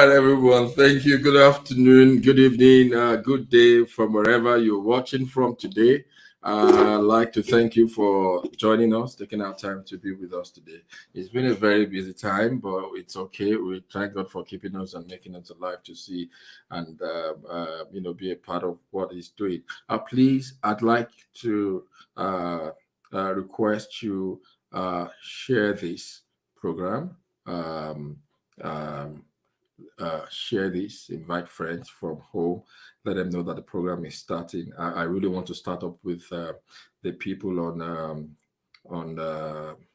right, everyone. Thank you. Good afternoon, good evening, good day from wherever you're watching from today. I'd like to thank you for joining us, taking our time to be with us today. It's been a very busy time, but it's okay. We thank God for keeping us and making us alive to see and be a part of what He's doing. Please, I'd like to request you share this program. Um, Share this, invite friends from home, let them know that the program is starting. I really want to start up with the people on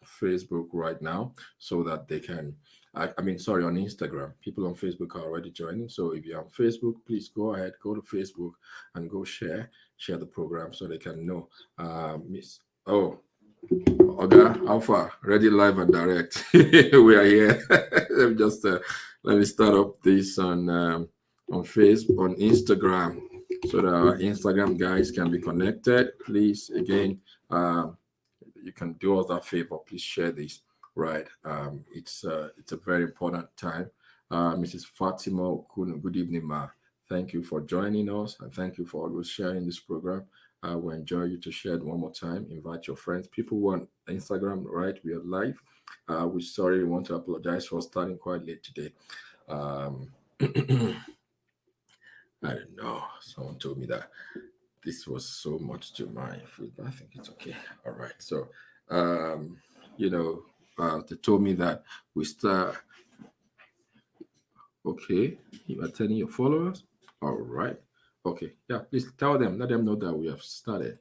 Facebook right now, so that they can. Sorry, on Instagram. People on Facebook are already joining. So if you're on Facebook, please go ahead, go to Facebook and go share the program so they can know. Miss. Oh, Oga, Alpha, ready live and direct. We are here. Let me start up this on Facebook, on Instagram, so that our Instagram guys can be connected. Please, again, you can do us that favor. Please share this. Right. It's a very important time. Mrs. Fatima Okunu, good evening, ma. Thank you for joining us, and thank you for always sharing this program. We enjoy you to share it one more time. Invite your friends. People want Instagram, right? We are live. We sorry, we want to apologize for starting quite late today. I don't know. Someone told me that this was so much to my food, but I think it's okay. All right. So, they told me that we start. Okay, you are telling your followers. All right. Okay. Yeah. Please tell them. Let them know that we have started.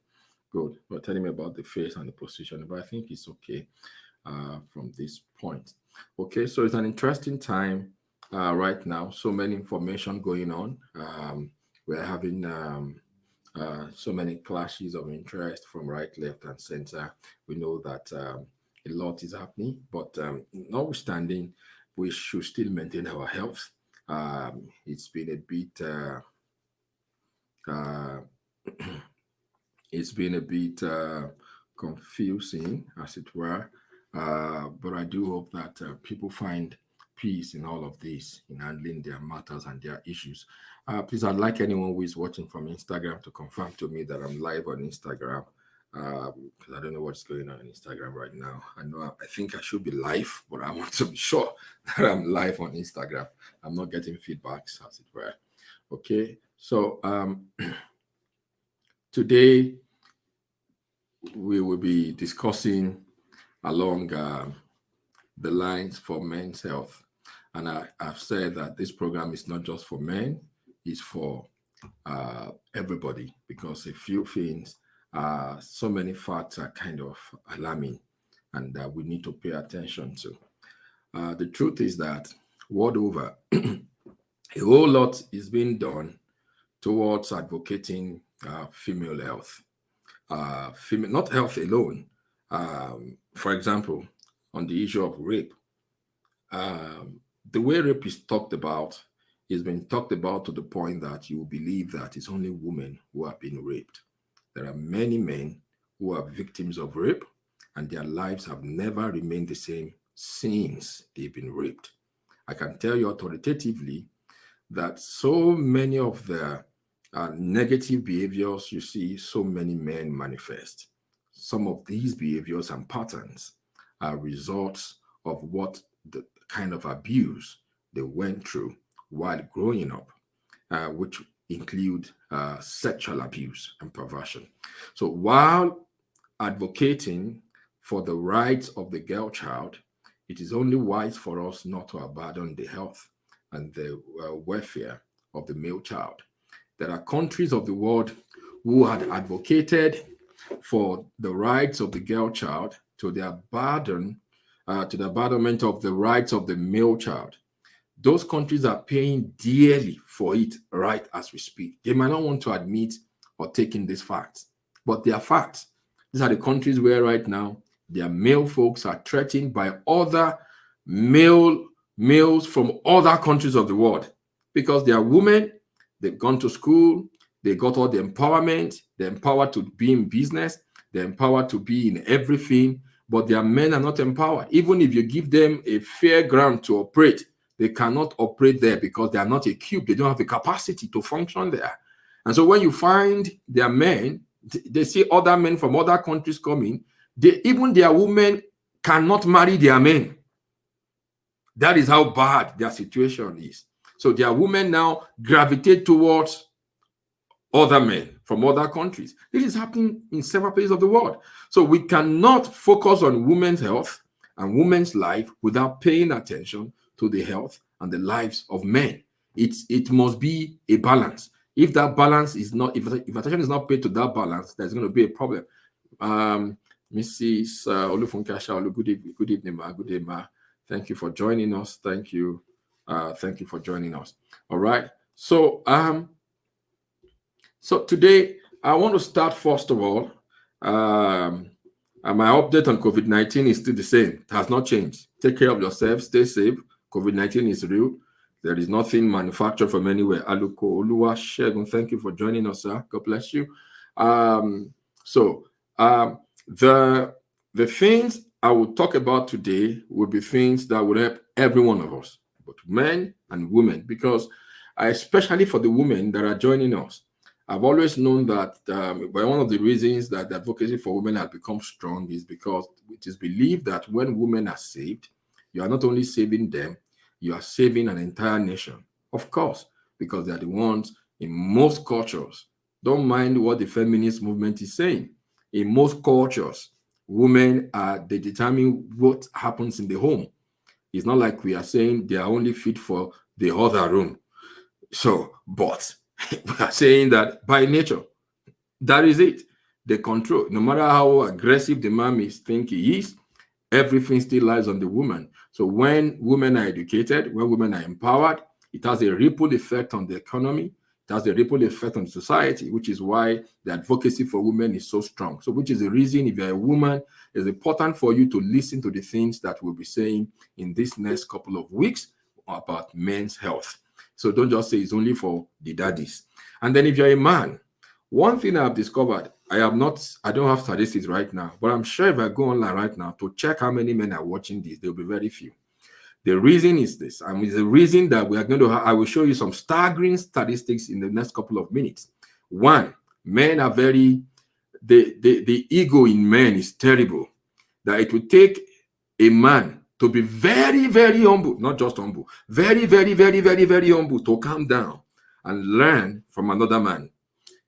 Good. But telling me about the face and the position, but I think it's okay from this point. Okay, so it's an interesting time right now. So many information going on. We're having so many clashes of interest from right, left, and center. We know that a lot is happening, but notwithstanding, we should still maintain our health. It's been a bit. Uh, it's been a bit confusing, as it were. But I do hope that people find peace in all of this, in handling their matters and their issues. Please, I'd like anyone who is watching from Instagram to confirm to me that I'm live on Instagram. Because I don't know what's going on Instagram right now. I think I should be live, but I want to be sure that I'm live on Instagram. I'm not getting feedbacks, as it were. Okay, so today we will be discussing along the lines for men's health. And I've said that this program is not just for men, it's for everybody, because a few things, so many facts are kind of alarming and we need to pay attention to. The truth is that world over, a whole lot is being done towards advocating female health. Female, not health alone. For example, on the issue of rape, the way rape is talked about is been talked about to the point that you believe that it's only women who are being raped. There are many men who are victims of rape, and their lives have never remained the same since they've been raped. I can tell you authoritatively that so many of the negative behaviors you see so many men manifest, some of these behaviors and patterns are results of what the kind of abuse they went through while growing up, which include sexual abuse and perversion. So while advocating for the rights of the girl child, it is only wise for us not to abandon the health and the welfare of the male child. There are countries of the world who had advocated for the rights of the girl child to the abandonment of the rights of the male child. Those countries are paying dearly for it right as we speak. They might not want to admit or take in these facts, but they are facts. These are the countries where right now their male folks are threatened by other males from other countries of the world because they are women, they've gone to school, they got all the empowerment, they're empowered to be in business, they're empowered to be in everything, but their men are not empowered. Even if you give them a fair ground to operate, They cannot operate there because they are not equipped. They don't have the capacity to function there. And so when you find their men, they see other men from other countries coming, even their women cannot marry their men. That is how bad their situation is. So their women now gravitate towards other men from other countries. This is happening in several places of the world. So we cannot focus on women's health and women's life without paying attention to the health and the lives of men. It must be a balance. If that balance is not, if attention is not paid to that balance, there's going to be a problem. Mrs. Olufunkasha, good evening, ma. Good day, ma. Thank you for joining us. Thank you for joining us. All right. So today I want to start first of all. My update on COVID-19 is still the same. It has not changed. Take care of yourself. Stay safe. COVID-19 is real. There is nothing manufactured from anywhere. Aluko Oluwasegun, thank you for joining us, sir. God bless you. The things I will talk about today will be things that will help every one of us, both men and women, because especially for the women that are joining us, I've always known that one of the reasons that the advocacy for women has become strong is because it is believed that when women are saved, you are not only saving them, you are saving an entire nation. Of course, because they are the ones in most cultures. Don't mind what the feminist movement is saying. In most cultures, women they determine what happens in the home. It's not like we are saying they are only fit for the other room. So, but we are saying that by nature, that is it. They control. No matter how aggressive the man may think he is, everything still lies on the woman. So when women are educated, when women are empowered, it has a ripple effect on the economy. It has a ripple effect on society, which is why the advocacy for women is so strong. So which is the reason, if you're a woman, it's important for you to listen to the things that we'll be saying in this next couple of weeks about men's health. So don't just say it's only for the daddies. And then if you're a man, one thing I've discovered, I don't have statistics right now, but I'm sure if I go online right now to check how many men are watching this, there'll be very few. The reason is this, and it's the reason that we are going to I will show you some staggering statistics in the next couple of minutes. One, men are the ego in men is terrible. That it will take a man to be very, very humble, not just humble, very, very, very, very, very humble to calm down and learn from another man.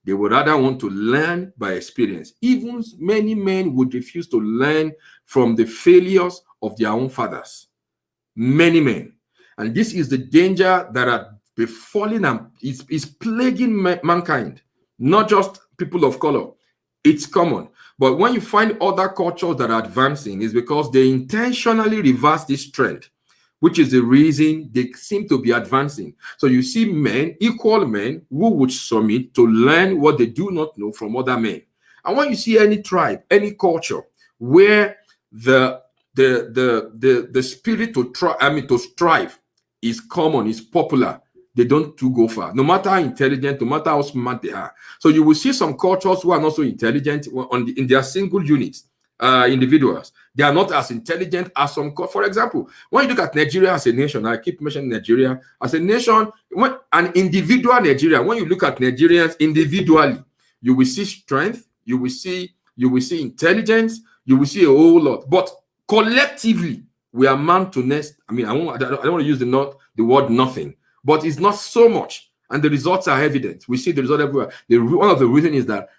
They would rather want to learn by experience. Even many men would refuse to learn from the failures of their own fathers. Many men. And this is the danger that are befalling and is plaguing mankind, not just people of color. It's common. But when you find other cultures that are advancing, it's because they intentionally reverse this trend, which is the reason they seem to be advancing. So you see men, equal men, who would submit to learn what they do not know from other men. And when you see any tribe, any culture, where the spirit to strive is common, is popular, they don't go far, no matter how intelligent, no matter how smart they are. So you will see some cultures who are not so intelligent in their single units. Individuals, they are not as intelligent as some. For example, when you look at Nigeria as a nation, I keep mentioning Nigeria as a nation, an individual Nigeria, when you look at Nigerians individually, you will see strength, you will see intelligence, you will see a whole lot. But collectively, we are man to nest. I mean, I don't want to use the word nothing, but it's not so much, and the results are evident. We see the result everywhere. One of the reasons is that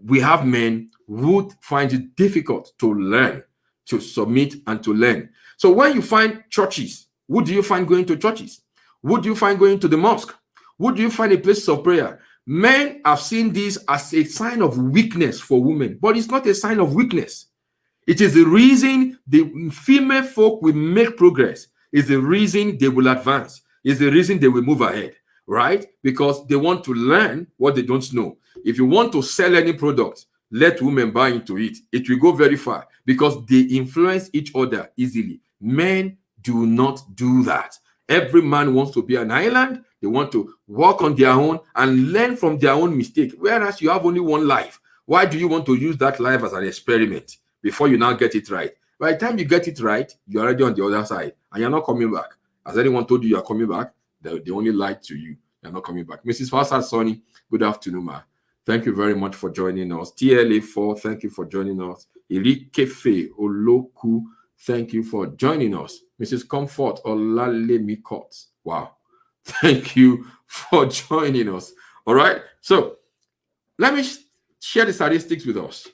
we have men who find it difficult to learn, to submit, and to learn. So when you find churches, who do you find going to churches? Who do you find going to the mosque? Who do you find a place of prayer? Men have seen this as a sign of weakness for women, but it's not a sign of weakness. It is the reason the female folk will make progress. It's the reason they will advance. It's the reason they will move ahead, right? Because they want to learn what they don't know. If you want to sell any product, let women buy into it. It will go very far because they influence each other easily. Men do not do that. Every man wants to be an island. They want to work on their own and learn from their own mistake. Whereas you have only one life. Why do you want to use that life as an experiment before you now get it right? By the time you get it right, you're already on the other side and you're not coming back. Has anyone told you are coming back? They only lied to you. You're not coming back. Mrs. Fausat Sonny, good afternoon, ma. Thank you very much for joining us. TLA4, thank you for joining us. Irikefe Oloku, thank you for joining us. Mrs. Comfort Olalemikot, wow. Thank you for joining us. All right. So let me share the statistics with us.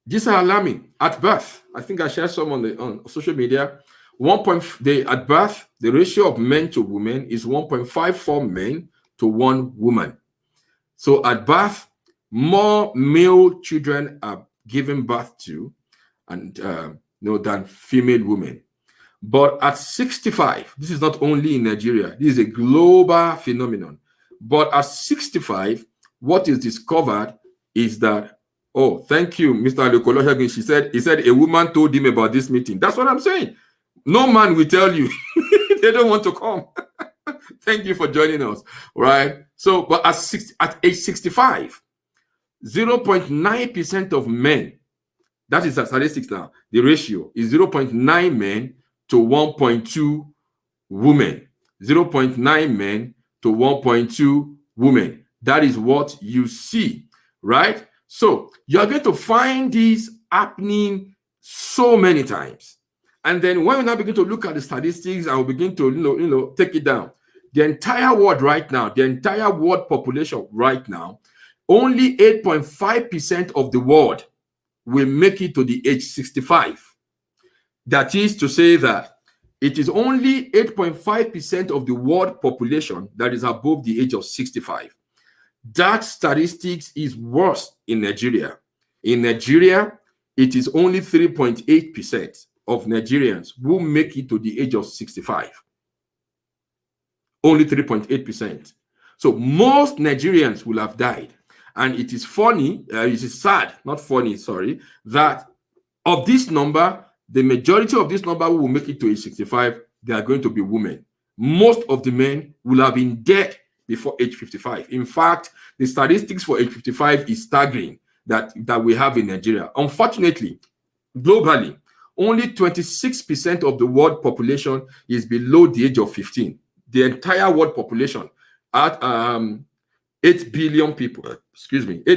These are alarming. At birth, I think I shared some on social media. At birth, the ratio of men to women is 1.54 men to 1 woman. So at birth, more male children are given birth to, and than female women. But at 65, this is not only in Nigeria, this is a global phenomenon. But at 65, what is discovered is that, oh, thank you, Mr. Alekolo. He said a woman told him about this meeting. That's what I'm saying. No man will tell you. They don't want to come. Thank you for joining us. Right? So, but at age 65, 0.9% of men, that is the statistics now, the ratio is 0.9 men to 1.2 women. 0.9 men to 1.2 women. That is what you see, right? So you're going to find this happening so many times. And then when we now begin to look at the statistics and we begin to take it down, the entire world right now, the entire world population right now, only 8.5% of the world will make it to the age 65. That is to say that it is only 8.5% of the world population that is above the age of 65. That statistics is worse in Nigeria. In Nigeria, it is only 3.8% of Nigerians who make it to the age of 65. Only 3.8%. So most Nigerians will have died. And it is funny, it is sad, not funny, sorry, that of this number, the majority of this number who will make it to age 65, they are going to be women. Most of the men will have been dead before age 55. In fact, the statistics for age 55 is staggering that we have in Nigeria. Unfortunately, globally, only 26% of the world population is below the age of 15. The entire world population at 8 billion people, 8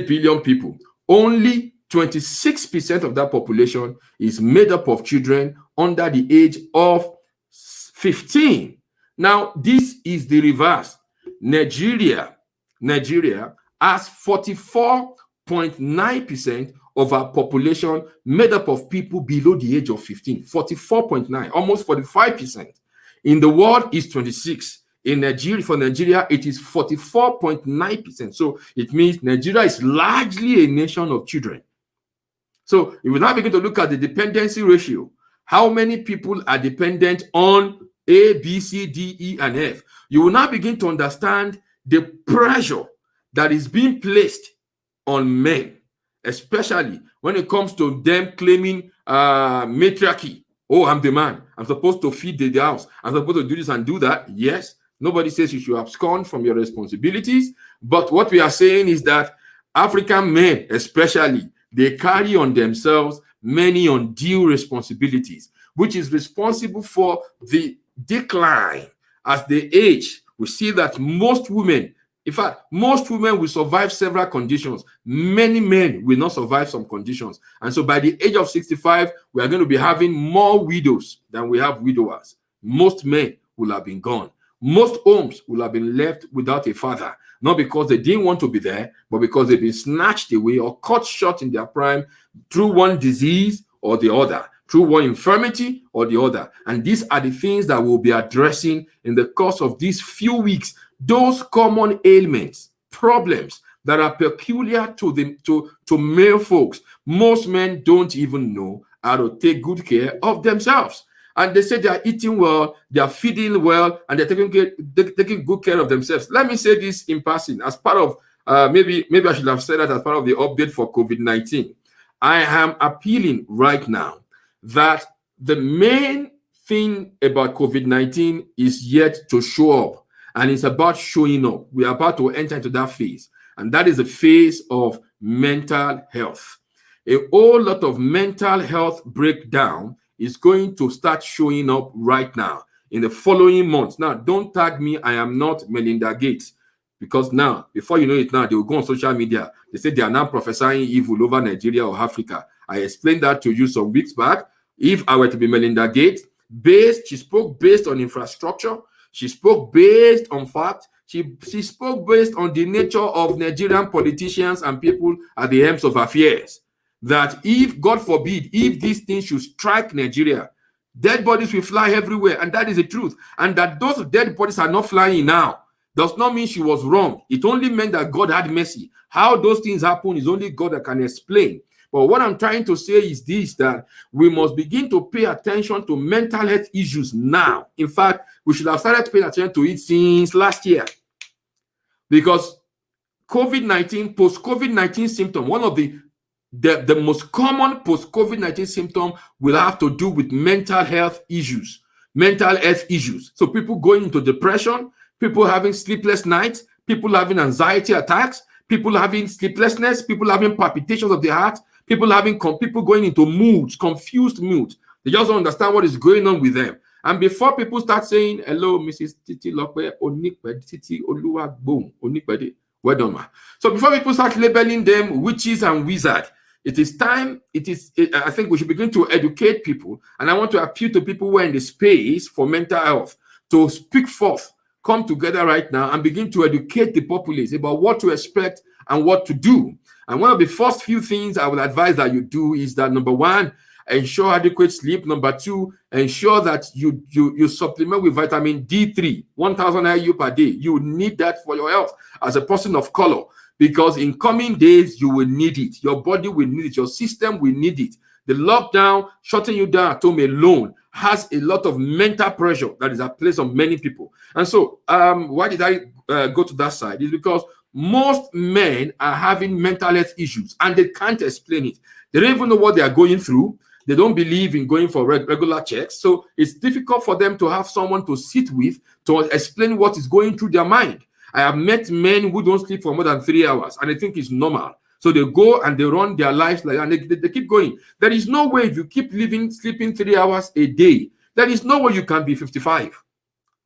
billion people, only 26% of that population is made up of children under the age of 15. Now, this is the reverse. Nigeria has 44.9% of our population made up of people below the age of 15. 44.9, almost 45%. In the world is 26. In Nigeria, for Nigeria, it is 44.9%. So it means Nigeria is largely a nation of children. So if we now begin to look at the dependency ratio, how many people are dependent on A, B, C, D, E, and F, you will now begin to understand the pressure that is being placed on men, especially when it comes to them claiming matriarchy. Oh, I'm the man. I'm supposed to feed the house. I'm supposed to do this and do that. Yes, nobody says you should abscond from your responsibilities. But what we are saying is that African men, especially, they carry on themselves many undue responsibilities, which is responsible for the decline as they age. We see that most women, in fact, most women will survive several conditions. Many men will not survive some conditions. And so by the age of 65, we are going to be having more widows than we have widowers. Most men will have been gone. Most homes will have been left without a father, not because they didn't want to be there, but because they've been snatched away or cut short in their prime through one disease or the other, through one infirmity or the other. And these are the things that we'll be addressing in the course of these few weeks. Those common ailments, problems that are peculiar to male folks. Most men don't even know how to take good care of themselves. And they say they are eating well, they are feeding well, and they're taking good care of themselves. Let me say this in passing, as part of, maybe I should have said that as part of the update for COVID-19. I am appealing right now that the main thing about COVID-19 is yet to show up, and it's about showing up. We are about to enter into that phase, and that is the phase of mental health. A whole lot of mental health breakdown is going to start showing up right now in the following months. Now, don't tag me. I am not Melinda Gates. Because now, before you know it now, they will go on social media. They say they are now prophesying evil over Nigeria or Africa. I explained that to you some weeks back. If I were to be Melinda Gates, she spoke based on infrastructure. She spoke based on fact. She spoke based on the nature of Nigerian politicians and people at the helms of affairs. That if, God forbid, if these things should strike Nigeria, dead bodies will fly everywhere. And that is the truth. And that those dead bodies are not flying now does not mean she was wrong. It only meant that God had mercy. How those things happen is only God that can explain. But what I'm trying to say is this, that we must begin to pay attention to mental health issues now. In fact, we should have started paying attention to it since last year. Because COVID-19, post-COVID-19 symptom, one of the most common post-COVID-19 symptom will have to do with mental health issues. So people going into depression, people having sleepless nights, people having anxiety attacks, people having sleeplessness, people having palpitations of the heart, people going into moods, confused moods. They just don't understand what is going on with them. And before people start saying, hello, Mrs. Titi Lokwe, Onikpede, Titi Oluwa, boom, Onikpede, well done, ma. So before people start labeling them witches and wizards, I think we should begin to educate people. And I want to appeal to people who are in the space for mental health to speak forth, come together right now and begin to educate the populace about what to expect and what to do. And one of the first few things I would advise that you do is that, number one, ensure adequate sleep. Number two, ensure that you supplement with vitamin D3, 1,000 IU per day. You need that for your health as a person of color, because in coming days, you will need it. Your body will need it. Your system will need it. The lockdown, shutting you down at home alone, has a lot of mental pressure that is at place on many people. And so why did I go to that side? It's because most men are having mental health issues and they can't explain it. They don't even know what they are going through. They don't believe in going for regular checks. So it's difficult for them to have someone to sit with to explain what is going through their mind. I have met men who don't sleep for more than 3 hours and I think it's normal. So they go and they run their lives like that, and they keep going. There is no way, if you keep sleeping 3 hours a day, there is no way you can be 55.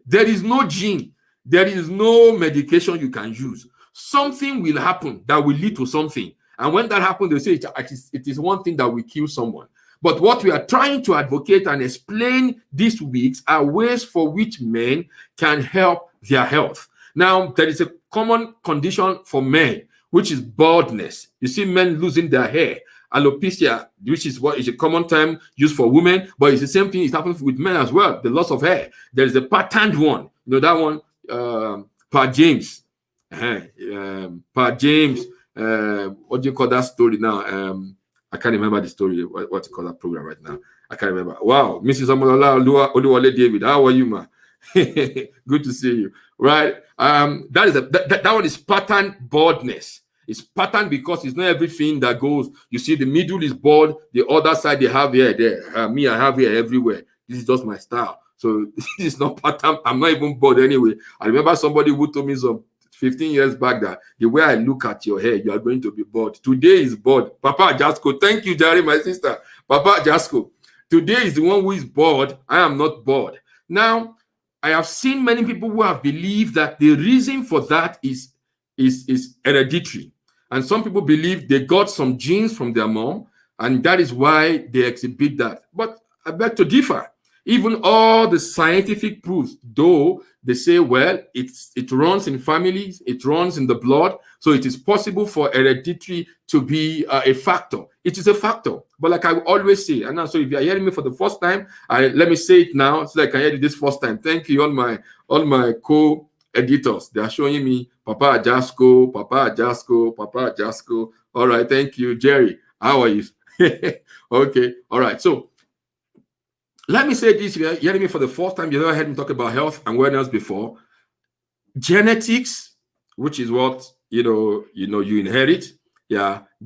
There is no gene. There is no medication you can use. Something will happen that will lead to something. And when that happens, they say it is one thing that will kill someone. But what we are trying to advocate and explain these weeks are ways for which men can help their health. Now, there is a common condition for men, which is baldness. You see men losing their hair. Alopecia, which is what is a common term used for women, but it's the same thing. It happens with men as well. The loss of hair. There is a patterned one. You know that one, Pat James. Pat James. What do you call that story now? I can't remember the story. What you call that program right now? I can't remember. Wow, Mrs. Amalola Oluwale David. How are you, ma? Good to see you. Right. That one is pattern baldness. It's pattern because it's not everything that goes. You see, the middle is bald, the other side they have hair there. Me, I have hair everywhere. This is just my style. So this is not pattern. I'm not even bald anyway. I remember somebody who told me some 15 years back that the way I look at your hair, you are going to be bald. Today is bald. Papa Jasko, thank you, Jerry, my sister. Papa Jasko. Today is the one who is bald. I am not bald. Now, I have seen many people who have believed that the reason for that is hereditary. And some people believe they got some genes from their mom, and that is why they exhibit that. But I beg to differ. Even all the scientific proofs, though they say, well, it runs in families, it runs in the blood, so it is possible for hereditary to be a factor. It is a factor. But like I always say, and now, so if you are hearing me for the first time, let me say it now so that I can hear it this first time. Thank you, all my co-editors. They are showing me Papa Jasko, Papa Jasko, Papa Jasko. All right, thank you, Jerry. How are you? Okay, all right. So let me say this, if you're hearing me for the first time, you've never heard me talk about health and wellness before. Genetics, which is what you inherit,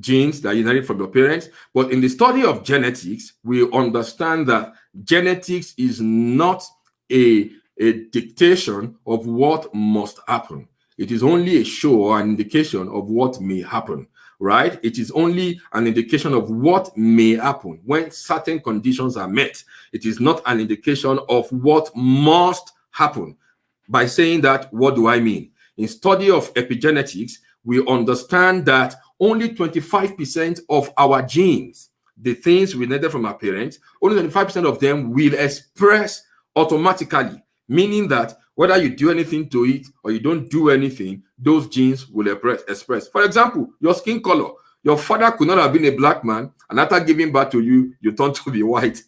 genes that you inherit from your parents. But in the study of genetics, we understand that genetics is not a dictation of what must happen. It is only a show or an indication of what may happen, right? It is only an indication of what may happen when certain conditions are met. It is not an indication of what must happen. By saying that, what do I mean? In study of epigenetics, we understand that only 25% of our genes, the things we inherited from our parents, only 25% of them will express automatically, meaning that whether you do anything to it or you don't do anything, those genes will express. For example, your skin color. Your father could not have been a black man, and after giving birth to you, you turn to be white.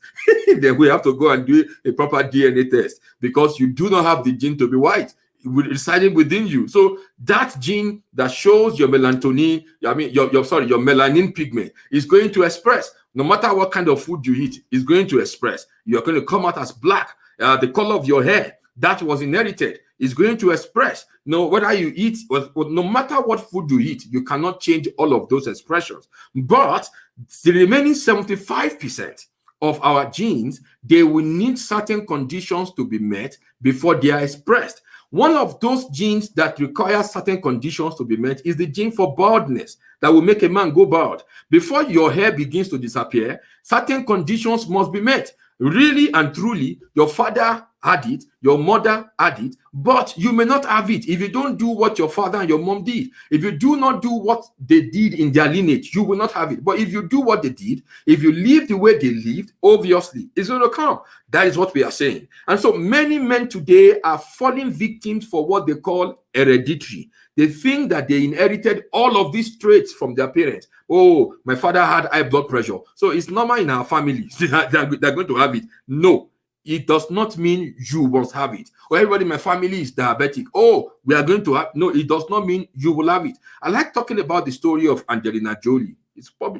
Then we have to go and do a proper DNA test because you do not have the gene to be white. It residing within you. So that gene that shows your melatonin, your melanin pigment is going to express. No matter what kind of food you eat, it's going to express. You're going to come out as black. The color of your hair that was inherited is going to express. No, whether you eat, no matter what food you eat, you cannot change all of those expressions. But the remaining 75% of our genes, they will need certain conditions to be met before they are expressed. One of those genes that require certain conditions to be met is the gene for baldness that will make a man go bald. Before your hair begins to disappear, certain conditions must be met. Really and truly, your father had it, your mother had it, but you may not have it if you don't do what your father and your mom did. If you do not do what they did in their lineage, you will not have it. But if you do what they did, if you live the way they lived, obviously, it's going to come. That is what we are saying. And so many men today are falling victims for what they call hereditary. They think that they inherited all of these traits from their parents. Oh, my father had high blood pressure, so it's normal in our family. They're going to have it. No. It does not mean you must have it. Or everybody in my family is diabetic. Oh, we are going to have. No, it does not mean you will have it. I like talking about the story of Angelina Jolie.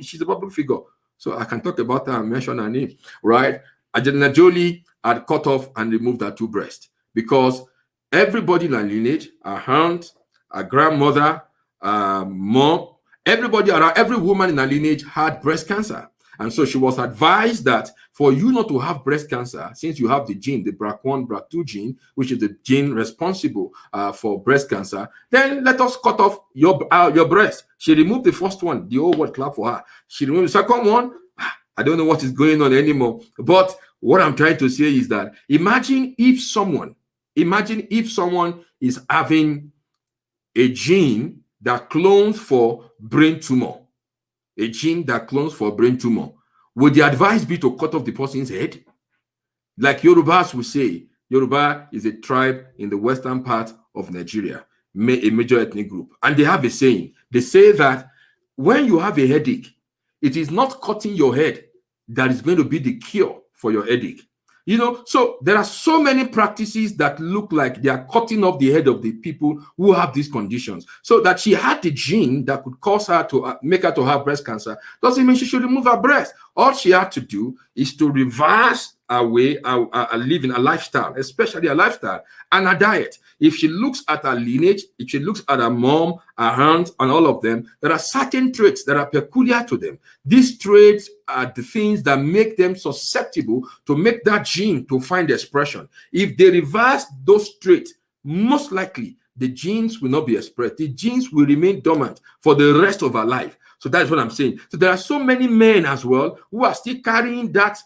She's a public figure, so I can talk about her and mention her name, right? Angelina Jolie had cut off and removed her two breasts because everybody in her lineage, her aunt, her grandmother, mom, everybody around, every woman in her lineage had breast cancer. And so she was advised that for you not to have breast cancer, since you have the gene, the BRCA1, BRCA2 gene, which is the gene responsible for breast cancer, then let us cut off your breast. She removed the first one. The whole world clapped for her. She removed the second one. I don't know what is going on anymore. But what I'm trying to say is that imagine if someone is having a gene that clones for brain tumor. A gene that clones for brain tumor, would the advice be to cut off the person's head? Like Yorubas will say, Yoruba is a tribe in the western part of Nigeria, a major ethnic group. And they have a saying. They say that when you have a headache, it is not cutting your head that is going to be the cure for your headache. You know, so there are so many practices that look like they are cutting off the head of the people who have these conditions. So that she had the gene that could cause her to make her to have breast cancer doesn't mean she should remove her breast. All she had to do is to reverse her way, a living, a lifestyle, especially a lifestyle and a diet. If she looks at her lineage, if she looks at her mom, her aunt, and all of them, there are certain traits that are peculiar to them. These traits are the things that make them susceptible to make that gene to find expression. If they reverse those traits, most likely the genes will not be expressed. The genes will remain dormant for the rest of our life. So that's what I'm saying. So there are so many men as well who are still carrying that,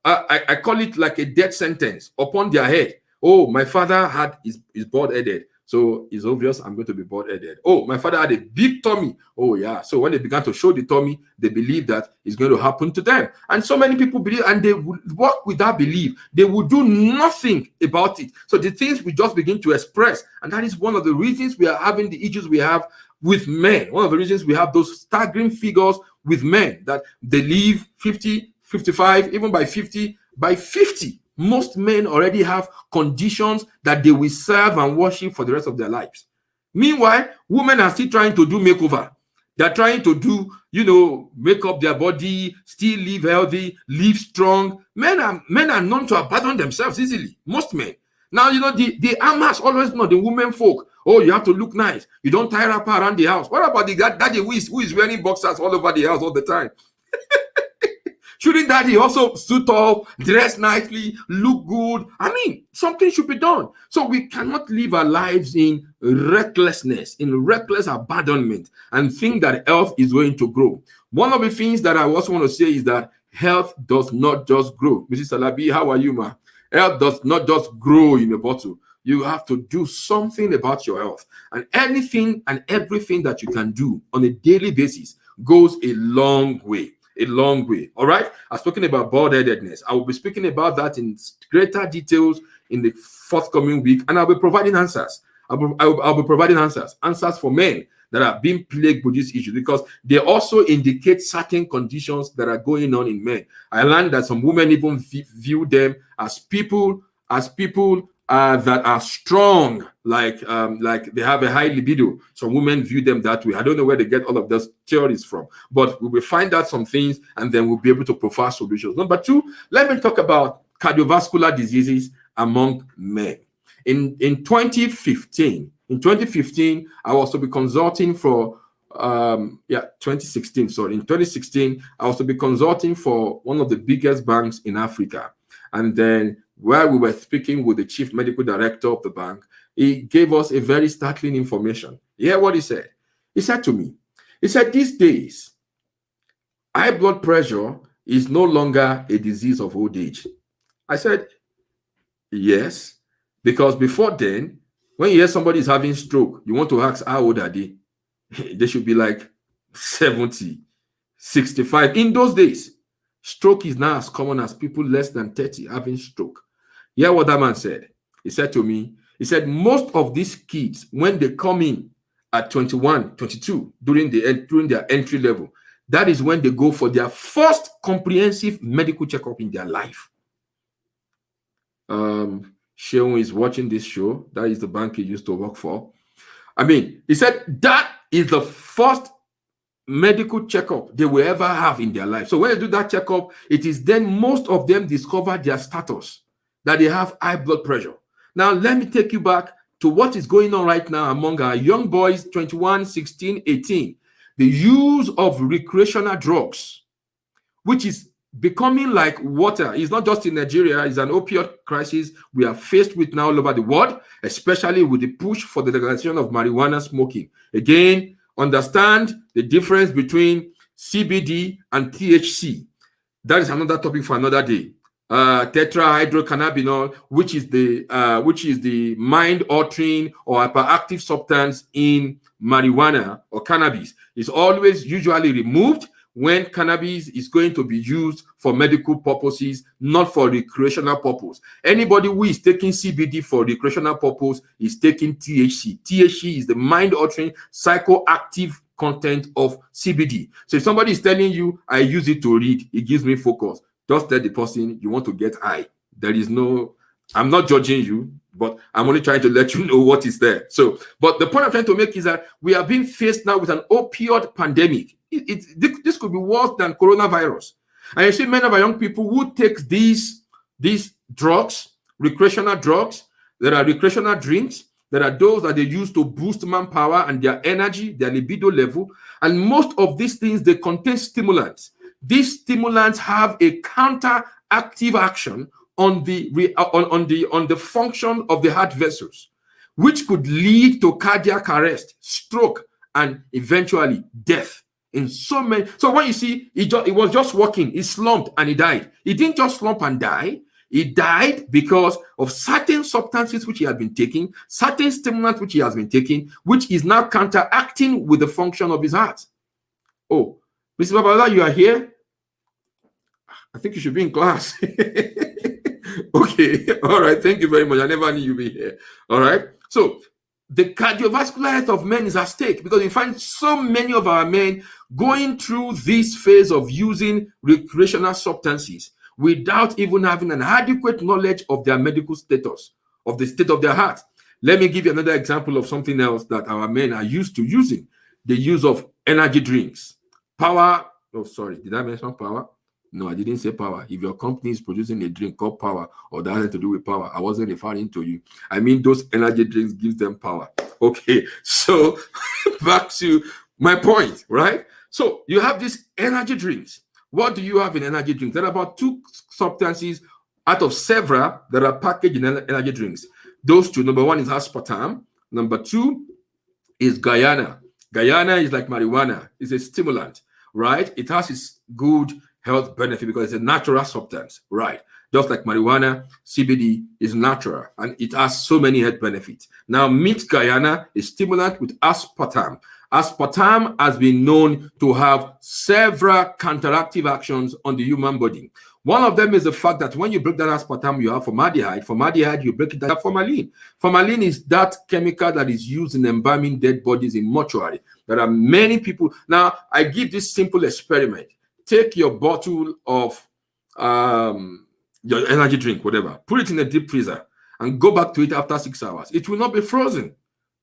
I call it like a death sentence upon their head. Oh, my father had is bald-headed, so it's obvious I'm going to be bald-headed. Oh, my father had a big tummy. Oh, yeah. So when they began to show the tummy, they believe that it's going to happen to them. And so many people believe, and they would work with that belief. They would do nothing about it. So the things we just begin to express, and that is one of the reasons we are having the issues we have with men. One of the reasons we have those staggering figures with men, that they live 50, 55, even by 50. By 50, most men already have conditions that they will serve and worship for the rest of their lives. Meanwhile, women are still trying to do makeover. They're trying to do, make up their body, still live healthy, live strong. Men are known to abandon themselves easily. Most men. Now, the Amas always know the women folk. Oh, you have to look nice. You don't tie wrapper around the house. What about the daddy who is wearing boxers all over the house all the time? Shouldn't daddy also suit up, dress nicely, look good? I mean, something should be done. So we cannot live our lives in recklessness, in reckless abandonment, and think that health is going to grow. One of the things that I also want to say is that health does not just grow. Mrs. Salabi, how are you, ma? Health does not just grow in a bottle. You have to do something about your health. And anything and everything that you can do on a daily basis goes a long way. A long way. All right. I've spoken about bald-headedness. I will be speaking about that in greater details in the forthcoming week, and I'll be providing answers. I'll be providing answers for men that are being plagued with this issue, because they also indicate certain conditions that are going on in men. I learned that some women even view them as people that are strong, like they have a high libido. Some women view them that way. I don't know where they get all of those theories from, but we will find out some things, and then we'll be able to provide solutions. Number two, let me talk about cardiovascular diseases among men. In 2015, I was to be consulting for 2016. Sorry, in 2016, I was to be consulting for one of the biggest banks in Africa, and then while we were speaking with the chief medical director of the bank, he gave us a very startling information. You hear what he said? He said to me, these days, high blood pressure is no longer a disease of old age. I said, yes, because before then, when you hear somebody is having stroke, you want to ask how old are they? They should be like 70, 65. In those days, stroke is now as common as people less than 30 having stroke. Hear what that man said. He said to me, most of these kids, when they come in at 21, 22, during their entry level, that is when they go for their first comprehensive medical checkup in their life. Sheung is watching this show. That is the bank he used to work for. I mean, he said that is the first medical checkup they will ever have in their life. So when they do that checkup, it is then most of them discover their status, that they have high blood pressure. Now, let me take you back to what is going on right now among our young boys, 21, 16, 18. The use of recreational drugs, which is becoming like water. It's not just in Nigeria. It's an opioid crisis we are faced with now all over the world, especially with the push for the legalization of marijuana smoking. Again, understand the difference between CBD and THC. That is another topic for another day. Tetrahydrocannabinol, which is the mind-altering or hyperactive substance in marijuana or cannabis, is always usually removed when cannabis is going to be used for medical purposes, not for recreational purpose. Anybody who is taking CBD for recreational purpose is taking THC. THC is the mind-altering psychoactive content of CBD. So if somebody is telling you, I use it to read, it gives me focus, just tell the person you want to get high. There is no, I'm not judging you, but I'm only trying to let you know what is there. So, but the point I'm trying to make is that we are being faced now with an opioid pandemic. This could be worse than coronavirus. And you see many of our young people who take these drugs, recreational drugs, there are recreational drinks, there are those that they use to boost manpower and their energy, their libido level. And most of these things, they contain stimulants. These stimulants have a counteractive action on the function of the heart vessels, which could lead to cardiac arrest, stroke, and eventually death. So when you see it was just walking, he slumped and he died. He didn't just slump and die. He died because of certain substances which he had been taking, certain stimulants which he has been taking, which is now counteracting with the function of his heart. Oh, Mr. Babala, you are here? I think you should be in class. Okay, all right, thank you very much. I never knew you'd be here. All right, so the cardiovascular health of men is at stake because we find so many of our men going through this phase of using recreational substances without even having an adequate knowledge of their medical status, of the state of their heart. Let me give you another example of something else that our men are used to using: the use of energy drinks. Power. Oh, sorry, did I mention power? No, I didn't say power. If your company is producing a drink called power or that has to do with power, I wasn't referring to you. I mean, those energy drinks gives them power. Okay, so back to my point, right? So you have these energy drinks, What do you have in energy drinks? There are about 2 substances out of several that are packaged in energy drinks. Those 2, number 1 is aspartame. Number 2 is guarana. Guarana is like marijuana. It's a stimulant, right? It has its good health benefit because it's a natural substance, right? Just like marijuana, CBD is natural and it has so many health benefits. Now, meet guarana, a stimulant with aspartame. Aspartame has been known to have several counteractive actions on the human body. One of them is the fact that when you break down aspartame, you have formaldehyde. Formaldehyde, you break it down formalin. Formalin is that chemical that is used in embalming dead bodies in mortuary. There are many people. Now, I give this simple experiment. Take your bottle of your energy drink, whatever, put it in a deep freezer and go back to it after 6 hours. It will not be frozen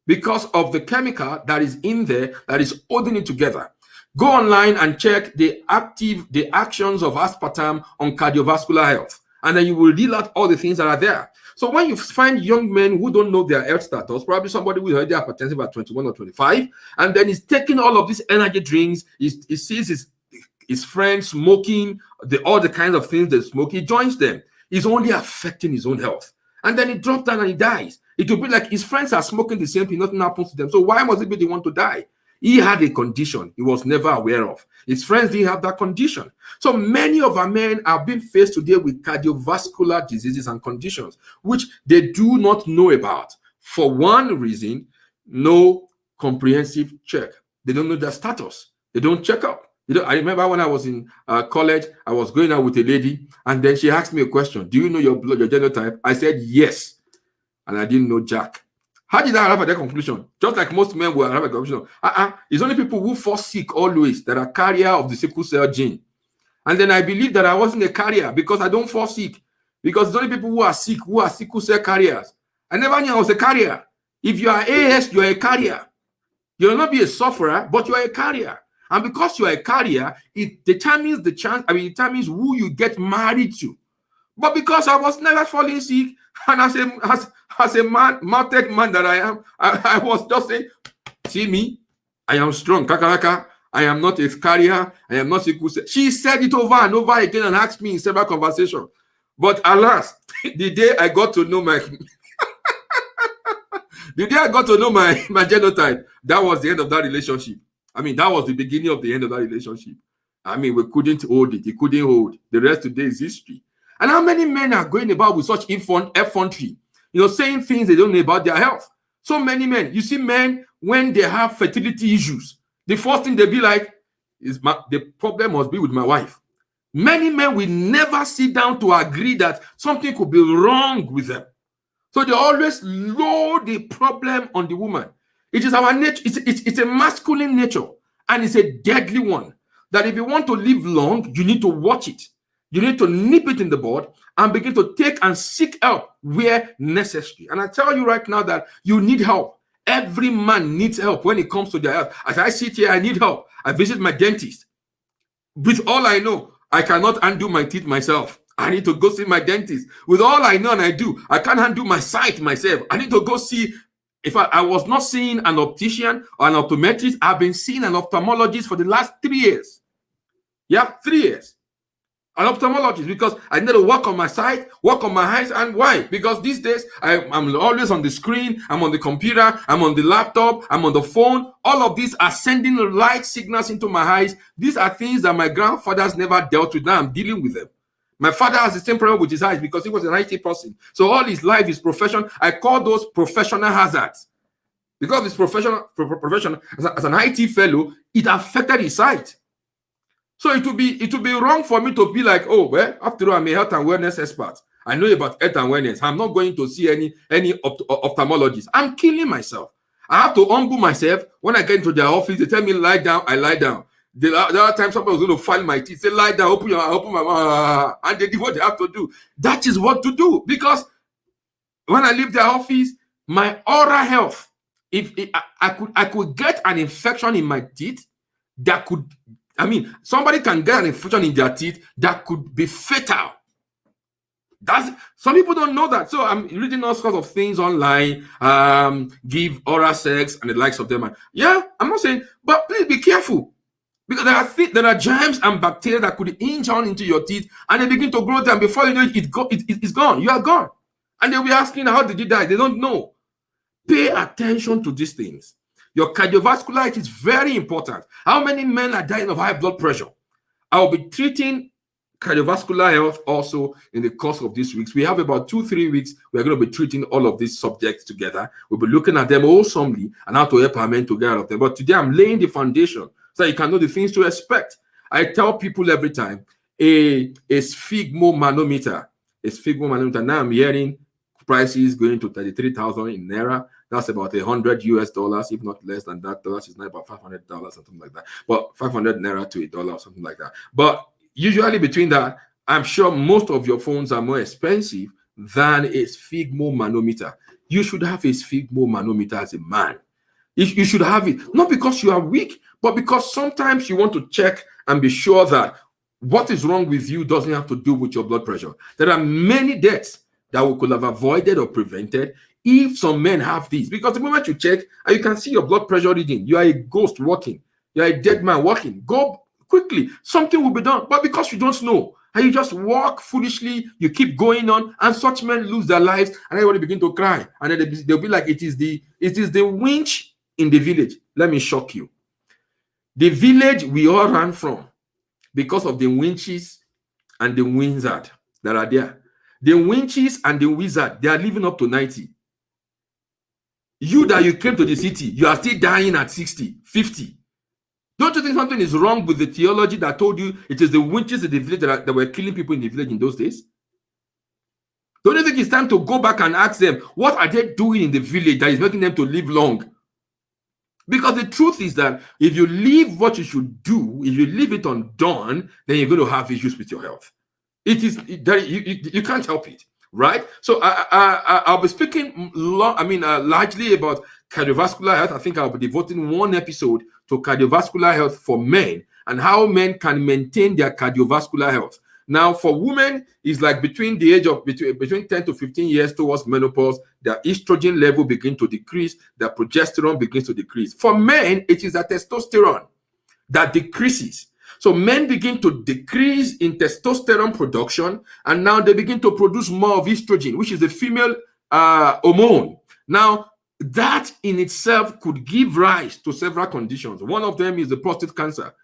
because of the chemical that is in there that is holding it together. Go online and check the actions of aspartame on cardiovascular health, and then you will reel out all the things that are there. So when you find young men who don't know their health status, probably somebody who is already hypertensive at 21 or 25, and then he's taking all of these energy drinks, he sees his friends smoking, all the kinds of things they smoke, he joins them. He's only affecting his own health. And then he drops down and he dies. It will be like his friends are smoking the same thing, nothing happens to them. So why must he be the one to die? He had a condition he was never aware of. His friends didn't have that condition. So many of our men are being faced today with cardiovascular diseases and conditions, which they do not know about. For one reason, no comprehensive check. They don't know their status. They don't check up. I remember when I was in college, I was going out with a lady, and then she asked me a question. Do you know your blood, your genotype? I said, yes. And I didn't know jack. How did I arrive at that conclusion? Just like most men will arrive at the conclusion. It's only people who fall sick always that are carrier of the sickle cell gene. And then I believe that I wasn't a carrier because I don't fall sick. Because it's only people who are sick, who are sickle cell carriers. I never knew I was a carrier. If you are AS, you are a carrier. You will not be a sufferer, but you are a carrier. And because you are a carrier, it determines the chance, it determines who you get married to. But because I was never falling sick, and as a man, mounted man that I am, I was just saying, see me, I am strong, kakaraka. I am not a carrier. I am not sickle cell. She said it over and over again and asked me in several conversations. But alas, the day I got to know my genotype, that was the end of that relationship. That was the beginning of the end of that relationship. We couldn't hold it. It couldn't hold. The rest today is history. And how many men are going about with such effrontery, saying things they don't know about their health? So many men. You see men, when they have fertility issues, the first thing they be like, the problem must be with my wife. Many men will never sit down to agree that something could be wrong with them. So they always load the problem on the woman. It is our nature. It's a masculine nature, and it's a deadly one. That if you want to live long, you need to watch it. You need to nip it in the bud and begin to take and seek help where necessary. And I tell you right now that you need help. Every man needs help when it comes to their health. As I sit here, I need help. I visit my dentist. With all I know, I cannot undo my teeth myself. I need to go see my dentist. With all I know and I do, I can't undo my sight myself. I need to go see. If I was not seeing an optician or an optometrist, I've been seeing an ophthalmologist for the last 3 years. Yeah, 3 years. An ophthalmologist, because I need to work on my sight, work on my eyes. And why? Because these days, I'm always on the screen, I'm on the computer, I'm on the laptop, I'm on the phone. All of these are sending light signals into my eyes. These are things that my grandfathers never dealt with. Now I'm dealing with them. My father has the same problem with his eyes because he was an IT person. So all his life, his profession, I call those professional hazards. Because his profession as an IT fellow, it affected his sight. So it would be wrong for me to be like, oh, well, after all, I'm a health and wellness expert. I know about health and wellness. I'm not going to see any ophthalmologist. I'm killing myself. I have to humble myself. When I get into their office, they tell me lie down, I lie down. The other time somebody was going to file my teeth, say lie down, open my mouth, and they do what they have to do. That is what to do. Because when I leave their office, my oral health, if I could get an infection in my teeth that could, somebody can get an infection in their teeth that could be fatal. Some people don't know that. So I'm reading all sorts of things online, give oral sex and the likes of them. And yeah, I'm not saying, but please be careful. Because there are germs and bacteria that could inch on into your teeth, and they begin to grow there, and before you know it, it's gone. You are gone. And they'll be asking, how did you die? They don't know. Pay attention to these things. Your cardiovascular health is very important. How many men are dying of high blood pressure? I will be treating cardiovascular health also in the course of these weeks. We have about 2-3 weeks. We're going to be treating all of these subjects together. We'll be looking at them wholesomely and how to help our men to get out of them. But today I'm laying the foundation so you can know the things to expect. I tell people every time, a sphygmomanometer. Now I'm hearing prices going to 33,000 in Naira. That's about $100 if not less than that. Dollars is now about $500, something like that. But 500 Naira to $1 or something like that. But usually between that, I'm sure most of your phones are more expensive than a sphygmomanometer. You should have a sphygmomanometer as a man. You should have it, not because you are weak, but because sometimes you want to check and be sure that what is wrong with you doesn't have to do with your blood pressure. There are many deaths that we could have avoided or prevented if some men have these. Because the moment you check and you can see your blood pressure reading, you are a ghost walking. You are a dead man walking. Go quickly. Something will be done. But because you don't know, and you just walk foolishly, you keep going on, and such men lose their lives, and everybody begin to cry. And then they'll be like, it is the winch in the village. Let me shock you. The village we all ran from because of the winches and the wizard that are there. The winches and the wizard, they are living up to 90. You that you came to the city, you are still dying at 60, 50. Don't you think something is wrong with the theology that told you it is the winches in the village that were killing people in the village in those days? Don't you think it's time to go back and ask them, what are they doing in the village that is making them to live long? Because the truth is that if you leave what you should do, if you leave it undone, then you're going to have issues with your health. You can't help it, right? So I'll be speaking largely about cardiovascular health. I think I'll be devoting one episode to cardiovascular health for men and how men can maintain their cardiovascular health. Now, for women, it's like between the age of between 10 to 15 years towards menopause, their estrogen level begins to decrease, their progesterone begins to decrease. For men, it is a testosterone that decreases. So men begin to decrease in testosterone production, and now they begin to produce more of estrogen, which is the female hormone. Now, that in itself could give rise to several conditions. One of them is the prostate cancer,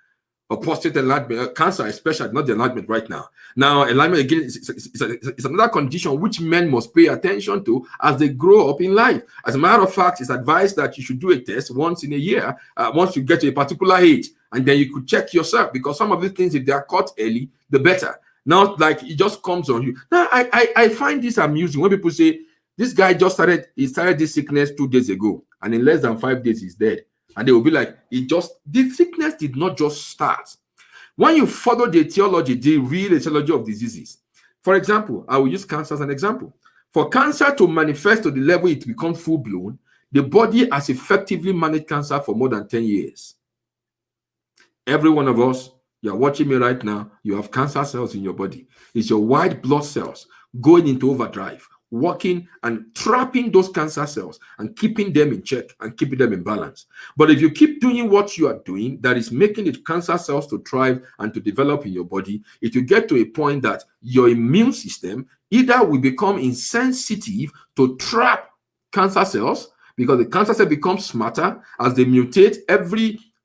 or prostate enlargement, cancer especially, not the enlargement right now. Now, enlargement again is another condition which men must pay attention to as they grow up in life. As a matter of fact, it's advised that you should do a test once in a year, once you get to a particular age, and then you could check yourself, because some of these things, if they are caught early, the better. Not like it just comes on you. Now, I find this amusing when people say, this guy just started this sickness 2 days ago, and in less than 5 days, he's dead. And they will be like, the sickness did not just start. When you follow the etiology, the real etiology of diseases, for example, I will use cancer as an example. For cancer to manifest to the level it becomes full-blown, the body has effectively managed cancer for more than 10 years. Every one of us, you're watching me right now, you have cancer cells in your body. It's your white blood cells going into overdrive, working and trapping those cancer cells and keeping them in check and keeping them in balance. But if you keep doing what you are doing, that is making the cancer cells to thrive and to develop in your body, it will get to a point that your immune system either will become insensitive to trap cancer cells, because the cancer cell becomes smarter as they mutate.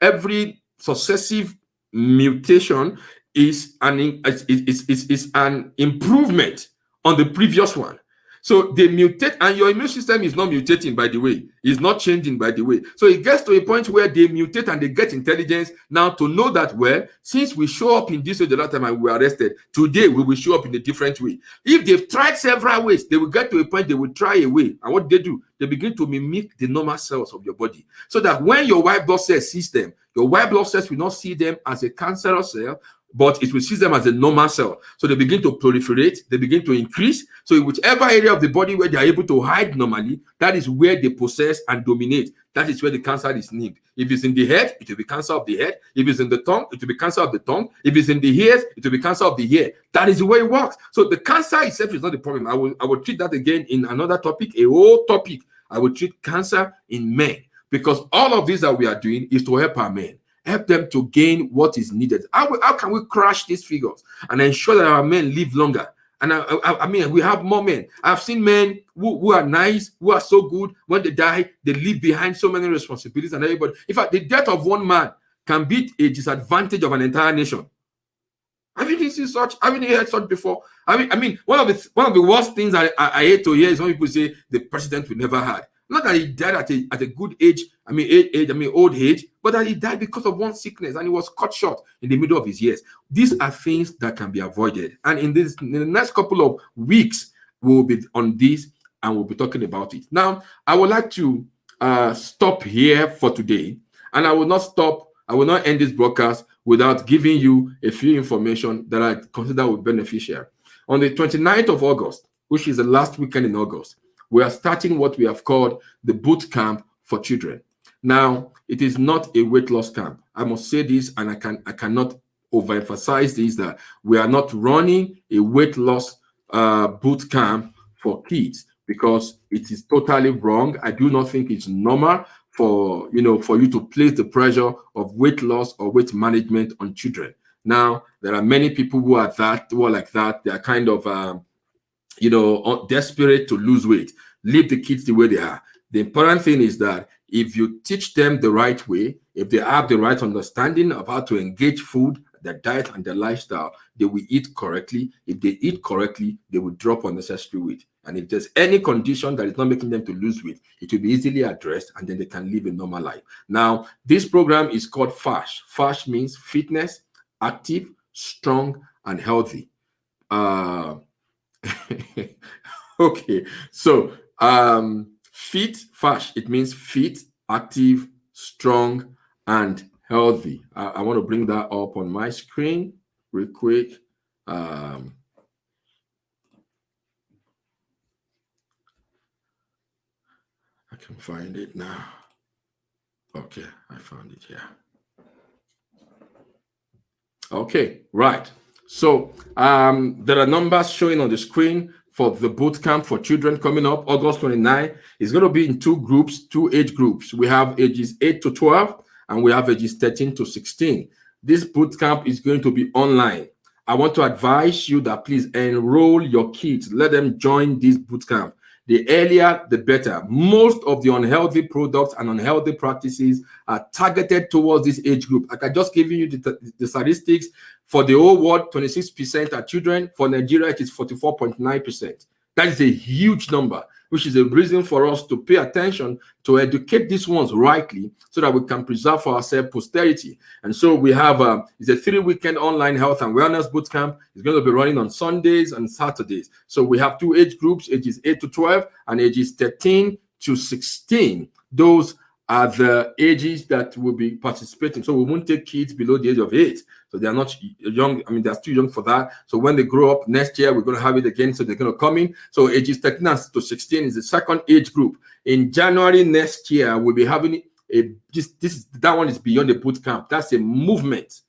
Every successive mutation is an improvement on the previous one. So they mutate, and your immune system is not mutating, by the way. It's not changing, by the way. So it gets to a point where they mutate and they get intelligence now to know that, well, since we show up in this way the last time and we were arrested, today we will show up in a different way. If they've tried several ways, they will get to a point they will try a way. And what they do, they begin to mimic the normal cells of your body. So that when your white blood cell sees them, your white blood cells will not see them as a cancerous cell, but it will see them as a normal cell. So they begin to proliferate, they begin to increase. So in whichever area of the body where they are able to hide normally, that is where they possess and dominate. That is where the cancer is named. If it's in the head, it will be cancer of the head. If it's in the tongue, it will be cancer of the tongue. If it's in the ears, it will be cancer of the ear. That is the way it works. So the cancer itself is not the problem. I will treat that again in another topic, a whole topic. I will treat cancer in men, because all of this that we are doing is to help our men. help them to gain what is needed. How can we crash these figures and ensure that our men live longer? And I mean, we have more men. I've seen men who are nice, who are so good. When they die, they leave behind so many responsibilities and everybody. In fact, the death of one man can be a disadvantage of an entire nation. Haven't you seen such? Haven't you heard such before? I mean, one of the worst things I hate to hear is when people say the president we never had. Not that he died at a good age, old age, but that he died because of one sickness and he was cut short in the middle of his years. These are things that can be avoided. And in the next couple of weeks, we'll be on this and we'll be talking about it. Now, I would like to stop here for today, and I will not end this broadcast without giving you a few information that I consider will be beneficial. On the 29th of August, which is the last weekend in August, we are starting what we have called the boot camp for children. Now, it is not a weight loss camp. I must say this, and I cannot overemphasize this, that we are not running a weight loss boot camp for kids, because it is totally wrong. I do not think it's normal for you to place the pressure of weight loss or weight management on children. Now, there are many people who are like that. They are kind of desperate to lose weight. Leave the kids the way they are. The important thing is that if you teach them the right way, if they have the right understanding of how to engage food, their diet and their lifestyle, they will eat correctly. If they eat correctly, they will drop unnecessary weight. And if there's any condition that is not making them to lose weight, it will be easily addressed, and then they can live a normal life. Now, this program is called FASH. FASH means fitness, active, strong, and healthy. Okay, so FASH, it means fit, active, strong, and healthy. I want to bring that up on my screen real quick. I can find it now. Okay, I found it here. Okay, right. So there are numbers showing on the screen for the boot camp for children coming up August 29. It's going to be in two age groups. We have ages 8 to 12 and we have ages 13 to 16. This boot camp is going to be online. I want to advise you that please enroll your kids. Let them join this boot camp. The earlier, the better. Most of the unhealthy products and unhealthy practices are targeted towards this age group. I can just give you the statistics. For the whole world, 26% are children. For Nigeria, it is 44.9%. That is a huge number, which is a reason for us to pay attention to educate these ones rightly so that we can preserve for ourselves posterity. And so we have it's a 3-weekend online health and wellness boot camp. It's going to be running on Sundays and Saturdays. So we have 2 age groups, ages 8 to 12 and ages 13 to 16. Those are the ages that will be participating. So we won't take kids below the age of 8. So they are not young. I mean, they're still young for that. So when they grow up next year, we're going to have it again. So they're going to come in. So ages 13 to 16 is the second age group. In January next year, we'll be having that one is beyond the boot camp. That's a movement.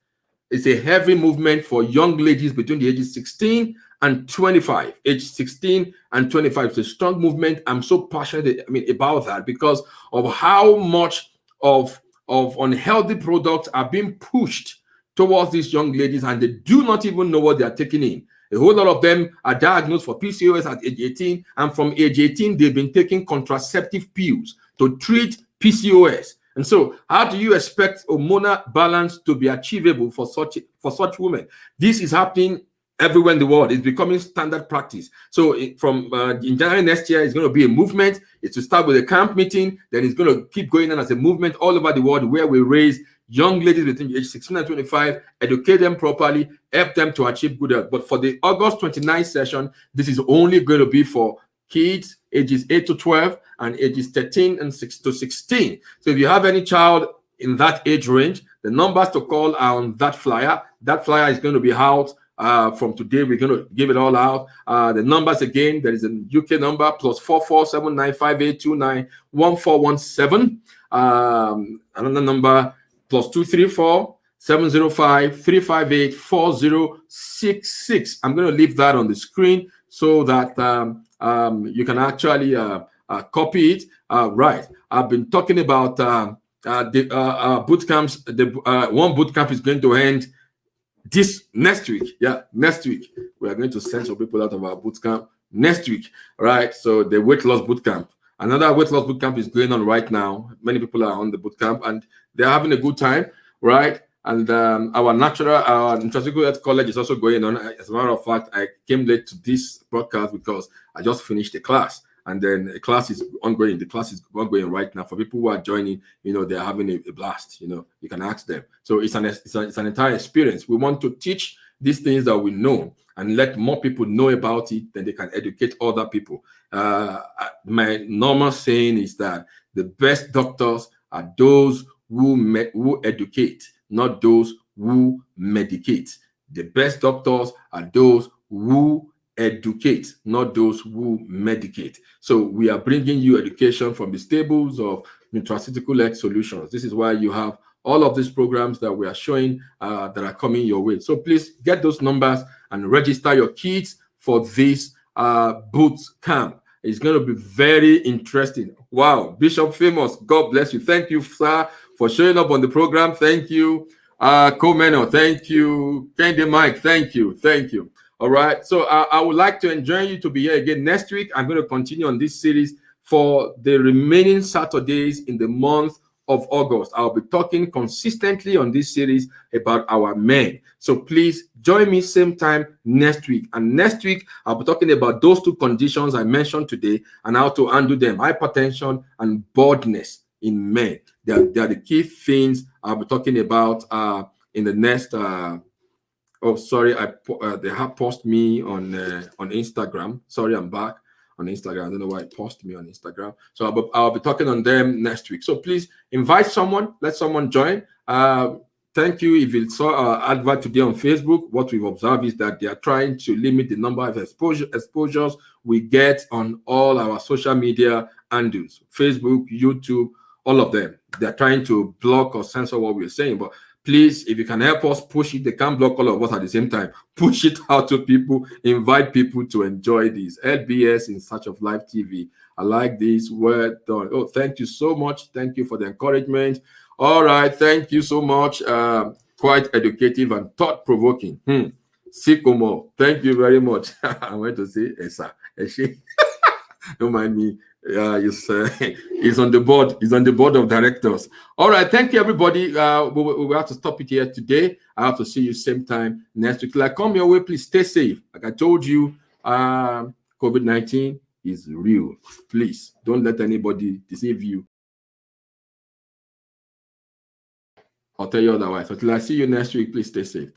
It's a heavy movement for young ladies between the ages 16 and 25. Age 16 and 25. It's a strong movement. I'm so passionate about that because of how much of unhealthy products are being pushed towards these young ladies, and they do not even know what they are taking in. A whole lot of them are diagnosed for PCOS at age 18, and from age 18, they've been taking contraceptive pills to treat PCOS. And so, how do you expect hormonal balance to be achievable for such women? This is happening everywhere in the world. It's becoming standard practice. So in January next year, it's going to be a movement. It's to start with a camp meeting. Then it's going to keep going on as a movement all over the world where we raise young ladies between age 16 and 25, educate them properly, help them to achieve good health. But for the August 29th session, this is only going to be for kids ages 8 to 12 and ages 13 and 6 to 16. So if you have any child in that age range, the numbers to call are on that flyer. That flyer is going to be out from today. We're going to give it all out. The numbers again, there is a UK number +44 795829 1417. Another number +234 705 358 4066. I'm going to leave that on the screen so that you can actually copy it. Right. I've been talking about The boot camps, one boot camp is going to end this next week. Yeah, next week. We are going to send some people out of our boot camp next week, right? So the weight loss boot camp. Another weight loss boot camp is going on right now. Many people are on the boot camp and they're having a good time, right? And our nutraceutical health college is also going on. As a matter of fact, I came late to this broadcast because I just finished the class. And then the class is ongoing. The class is ongoing right now. For people who are joining, they're having a blast. You can ask them. So it's an entire experience. We want to teach these things that we know and let more people know about it, then they can educate other people. My normal saying is that the best doctors are those who educate, not those who medicate. The best doctors are those who educate, not those who medicate. So we are bringing you education from the stables of nutraceutical health solutions. This is why you have all of these programs that we are showing that are coming your way. So please get those numbers and register your kids for this boot camp. It's going to be very interesting. Wow, Bishop Famous, God bless you. Thank you, sir, for showing up on the program. Thank you. Comeno, thank you. Candy Mike, thank you. Thank you. All right. So I would like to enjoin you to be here again next week. I'm going to continue on this series for the remaining Saturdays in the month of August. I'll be talking consistently on this series about our men. So please join me same time next week. And next week, I'll be talking about those two conditions I mentioned today and how to handle them: hypertension and baldness in men. They are the key things I'll be talking about in the next oh, sorry, they have posted me on Instagram. Sorry, I'm back on Instagram. I don't know why it posted me on Instagram. So I'll be talking on them next week. So please invite someone, let someone join. Thank you. If you saw our advert today on Facebook, what we've observed is that they are trying to limit the number of exposures we get on all our social media handles, Facebook, YouTube, all of them. They're trying to block or censor what we're saying, but please, if you can help us push it, they can't block all of us at the same time. Push it out to people, invite people to enjoy this. LBS in Search of Life TV. I like this. Word done. Oh, thank you so much. Thank you for the encouragement. All right. Thank you so much. Quite educative and thought-provoking. Sikomo, thank you very much. I went to say Esa. Don't mind me. Yeah, he's on the board. He's on the board of directors. All right, thank you, everybody. We have to stop it here today. I have to see you same time next week. Like, come your way, please stay safe. Like I told you, COVID-19 is real. Please don't let anybody deceive you or tell you otherwise. Until I see you next week, please stay safe.